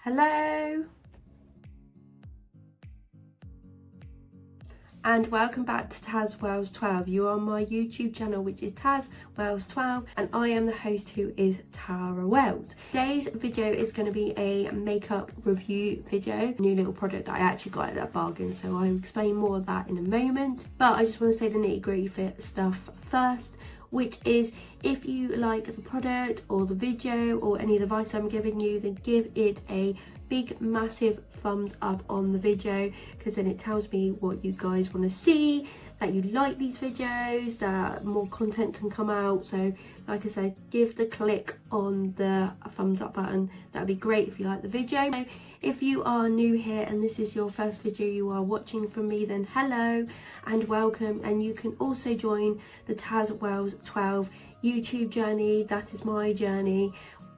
Hello and welcome back to tazwells12. You are on my YouTube channel, which is tazwells12, and I am the host, who is Tara Wells. Today's video is going to be a makeup review video, new little product that I actually got at that bargain, so I'll explain more of that in a moment. But I just want to say the nitty-gritty fit stuff first, which is, if you like the product or the video or any of the advice I'm giving you, then give it a big massive thumbs up on the video, because then it tells me what you guys want to see, that you like these videos, that more content can come out. So like I said, give the click on the thumbs up button. That'd be great if you like the video. So if you are new here and this is your first video you are watching from me, then hello and welcome, and you can also join the tazwells12 YouTube journey. That is my journey,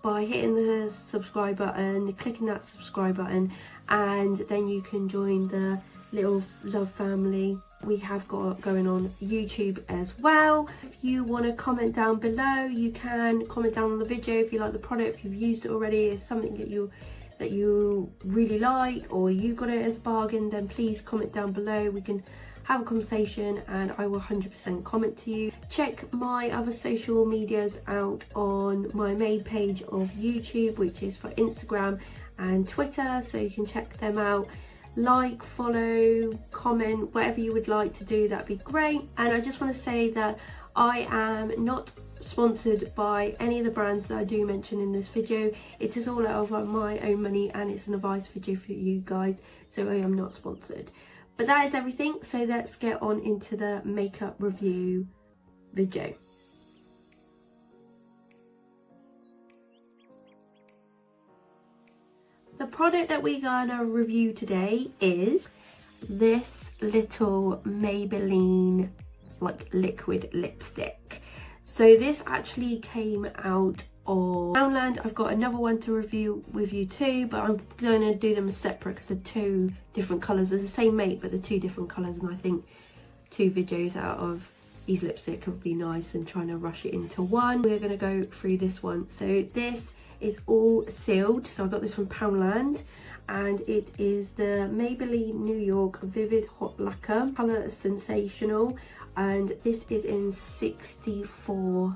by hitting the subscribe button, clicking that subscribe button, and then you can join the little love family we have got going on YouTube as well. If you want to comment down below, you can comment down on the video if you like the product, if you've used it already, is something that you really like, or you got it as a bargain, then please comment down below. We can have a conversation and I will 100% comment to you. Check my other social medias out on my main page of YouTube, which is for Instagram and Twitter, so you can check them out. Like, follow, comment, whatever you would like to do, that'd be great. And I just want to say that I am not sponsored by any of the brands that I do mention in this video. It is all out of my own money and it's an advice video for you guys, so I am not sponsored. But that is everything, so let's get on into the makeup review video. The product that we're gonna review today is this little Maybelline like liquid lipstick. So this actually came out of POUNDLAND. I've got another one to review with you too, but I'm going to do them separate because they're two different colours. They're the same make, but they're two different colours, and I think two videos out of these lipstick would be nice, and trying to rush it into one. We're going to go through this one. So this is all sealed. So I got this from POUNDLAND, and it is the Maybelline New York Vivid Hot Lacquer. Colour is sensational, and this is in 64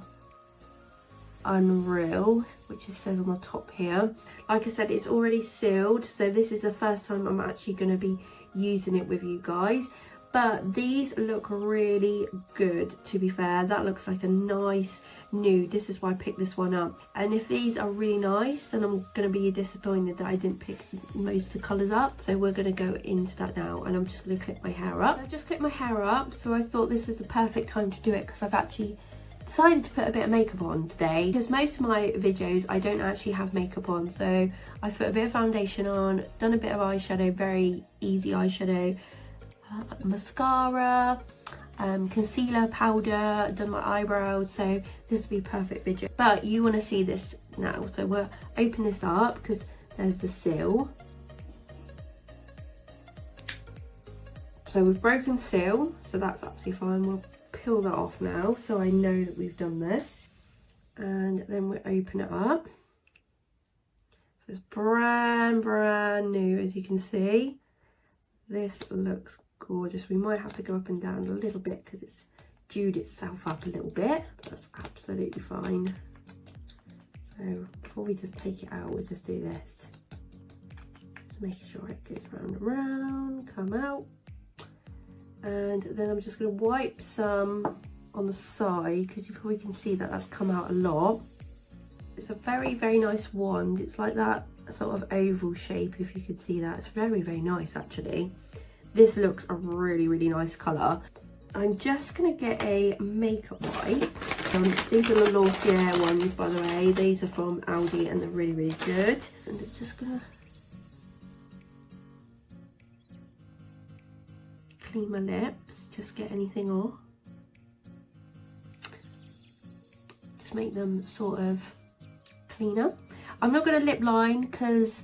Unreal, which it says on the top here. Like I said, it's already sealed, so this is the first time I'm actually going to be using it with you guys. But these look really good, to be fair. That looks like a nice nude. This is why I picked this one up. And if these are really nice, then I'm going to be disappointed that I didn't pick most of the colours up. So we're going to go into that now, and I'm just going to clip my hair up. I've just clipped my hair up, so I thought this is the perfect time to do it, because I've actually decided to put a bit of makeup on today, because most of my videos I don't actually have makeup on. So I put a bit of foundation on, done a bit of eyeshadow, very easy eyeshadow, mascara, concealer, powder, done my eyebrows. So this will be a perfect video, but you want to see this now. So we'll open this up because there's the seal. So we've broken the seal, so that's absolutely fine. We'll peel that off now, so I know that we've done this, and then we open it up. So it's brand new, as you can see. This looks gorgeous. We might have to go up and down a little bit because it's dewed itself up a little bit. That's absolutely fine. So before we just take it out, we'll just do this, just making sure it goes round and round, come out. And then I'm just going to wipe some on the side, because you probably can see that that's come out a lot. It's a very nice wand. It's like that sort of oval shape, if you could see that. It's very nice actually. This looks a really nice colour. I'm just going to get a makeup wipe. These are the Laquier ones, by the way. These are from Aldi and they're really good. And it's just going to clean my lips, just get anything off. Just make them sort of cleaner. I'm not going to lip line because,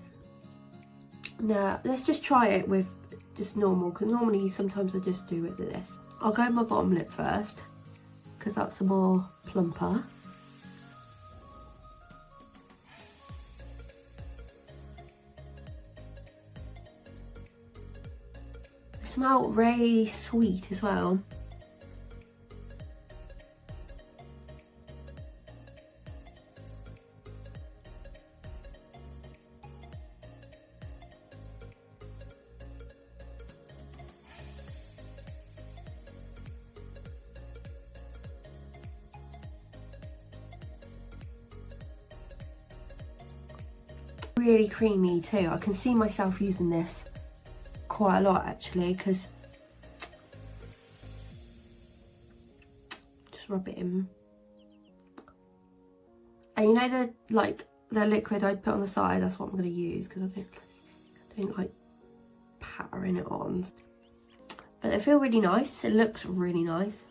no, let's just try it with just normal, because normally sometimes I just do it with this. I'll go with my bottom lip first because that's a more plumper. smell very sweet as well. Really creamy too. I can see myself using this quite a lot actually, because just rub it in. And you know the liquid I put on the side, that's what I'm going to use, because I don't like pattering it on. But they feel really nice. It looks really nice.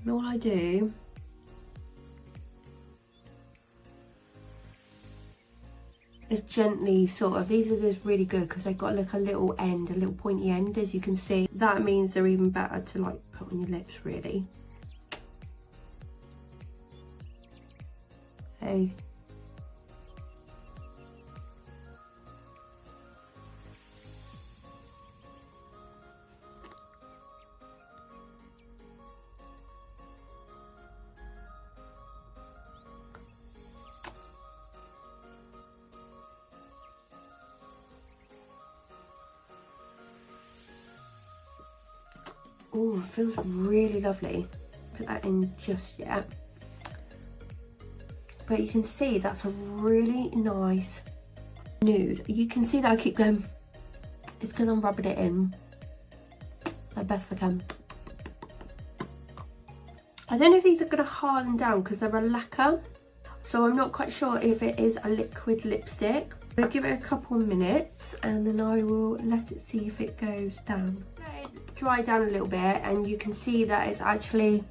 And all I do is gently sort of, these are just really good because they've got like a little end, a little pointy end, as you can see. That means they're even better to like put on your lips really. Hey. Oh, it feels really lovely. Put that in just yet. But you can see that's a really nice nude. You can see that I keep going. It's because I'm rubbing it in the best I can. I don't know if these are going to harden down because they're a lacquer. So I'm not quite sure if it is a liquid lipstick. I'll give it a couple minutes and then I will let it see if it goes down. Dry down a little bit and you can see that it's actually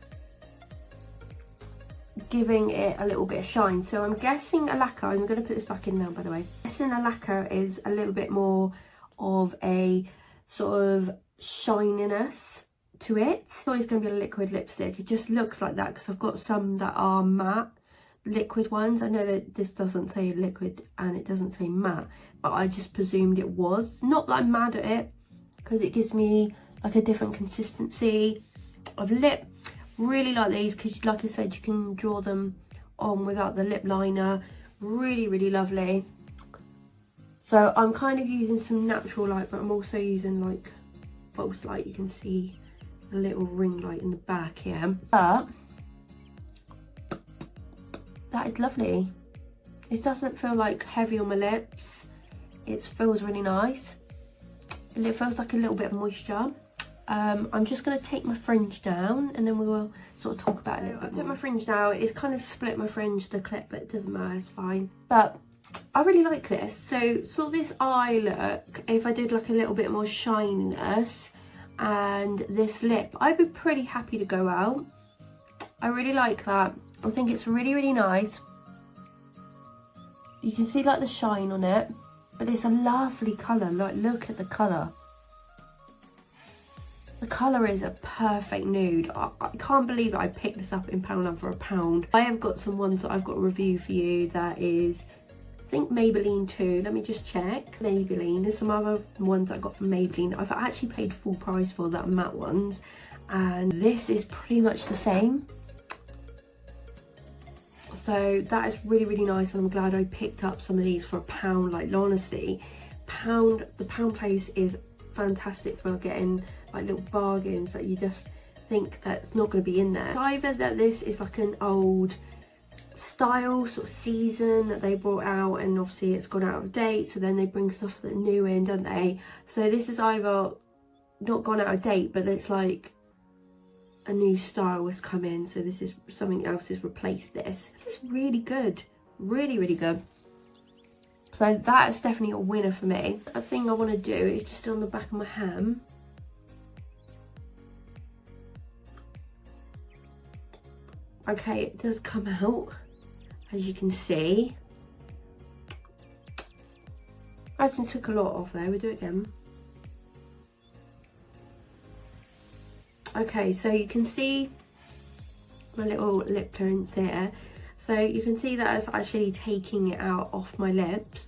giving it a little bit of shine. So I'm guessing a lacquer, I'm going to put this back in now by the way. I'm guessing a lacquer is a little bit more of a sort of shininess to it. It's always going to be a liquid lipstick. It just looks like that because I've got some that are matte liquid ones. I know that this doesn't say liquid and it doesn't say matte, but I just presumed it was. Not that I'm mad at it because it gives me like a different consistency of lip. Really like these because like I said, you can draw them on without the lip liner. Really, really lovely. So I'm kind of using some natural light, but I'm also using like false light. You can see the little ring light in the back here. But that is lovely. It doesn't feel like heavy on my lips. It feels really nice. It feels like a little bit of moisture. I'm just going to take my fringe down and then we will sort of talk about it a little bit more. I took my fringe down. It's kind of split my fringe, the clip, but it doesn't matter, it's fine. But I really like this. So this eye look, if I did like a little bit more shininess and this lip, I'd be pretty happy to go out. I really like that. I think it's really, really nice. You can see like the shine on it, but it's a lovely colour. Like, look at the colour. The colour is a perfect nude. I can't believe that I picked this up in Poundland for £1. I have got some ones that I've got a review for you that is, I think Maybelline too. Let me just check. Maybelline. There's some other ones I got from Maybelline. I've actually paid full price for that matte ones. And this is pretty much the same. So that is really, really nice. And I'm glad I picked up some of these for £1. Like, honestly, the Pound place is fantastic for getting like little bargains that you just think that's not going to be in there. It's either that this is like an old style sort of season that they brought out and obviously it's gone out of date, so then they bring stuff that's new in, don't they? So this is either not gone out of date, but it's like a new style has come in, so this is something else has replaced this. This is really good, really, really good. So that is definitely a winner for me. A thing I want to do is just on the back of my hand. Okay, it does come out, as you can see. I actually took a lot off there, we'll do it again. Okay, so you can see my little lip clearance here. So you can see that it's actually taking it out off my lips.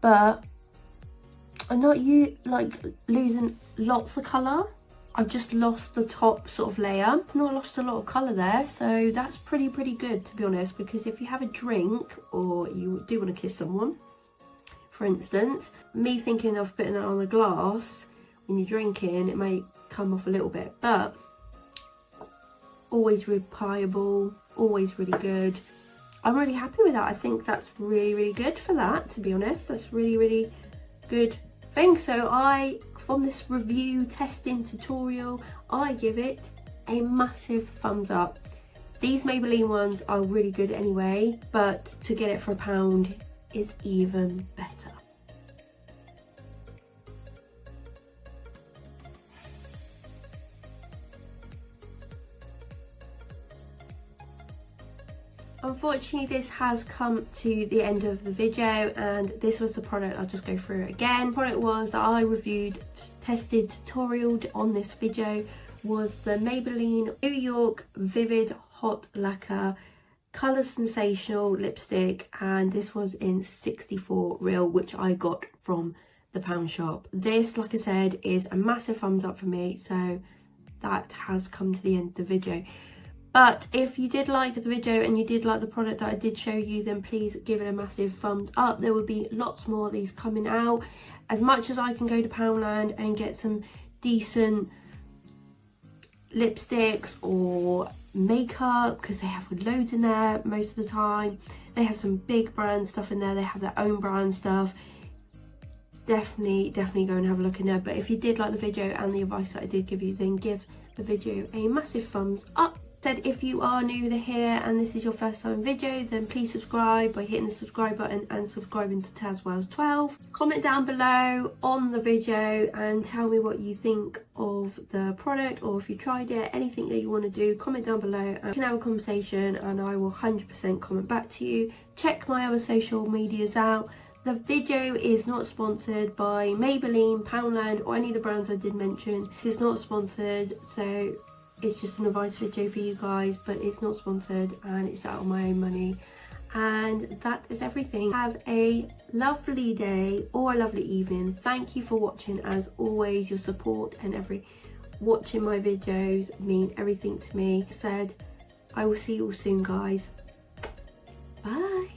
But I'm not losing lots of colour. I've just lost the top sort of layer. Not lost a lot of colour there, so that's pretty good, to be honest, because if you have a drink or you do want to kiss someone, for instance, me thinking of putting that on the glass when you're drinking, it may come off a little bit, but always repayable, always really good. I'm really happy with that. I think that's really good for that, to be honest. That's really good thing. So from this review testing tutorial, I give it a massive thumbs up. These Maybelline ones are really good anyway, but to get it for £1 is even better. Unfortunately, this has come to the end of the video, and this was the product. I'll just go through it again. The product was that I reviewed, tested, tutorialed on this video was the Maybelline New York Vivid Hot Lacquer Colour Sensational Lipstick, and this was in 64 Real, which I got from the Pound Shop. This, like I said, is a massive thumbs up for me, so that has come to the end of the video. But if you did like the video and you did like the product that I did show you, then please give it a massive thumbs up. There will be lots more of these coming out. As much as I can go to Poundland and get some decent lipsticks or makeup, because they have loads in there most of the time. They have some big brand stuff in there. They have their own brand stuff. Definitely go and have a look in there. But if you did like the video and the advice that I did give you, then give the video a massive thumbs up. If you are new to here and this is your first time video, then please subscribe by hitting the subscribe button and subscribing to tazwells12. Comment down below on the video and tell me what you think of the product, or if you tried it, anything that you want to do, comment down below and we can have a conversation and I will 100% comment back to you. Check my other social medias out. The video is not sponsored by Maybelline, Poundland or any of the brands I did mention. It's not sponsored, so it's just an advice video for you guys, but it's not sponsored and it's out of my own money. And that is everything. Have a lovely day or a lovely evening. Thank you for watching. As always, your support and watching my videos mean everything to me. I will see you all soon, guys. Bye.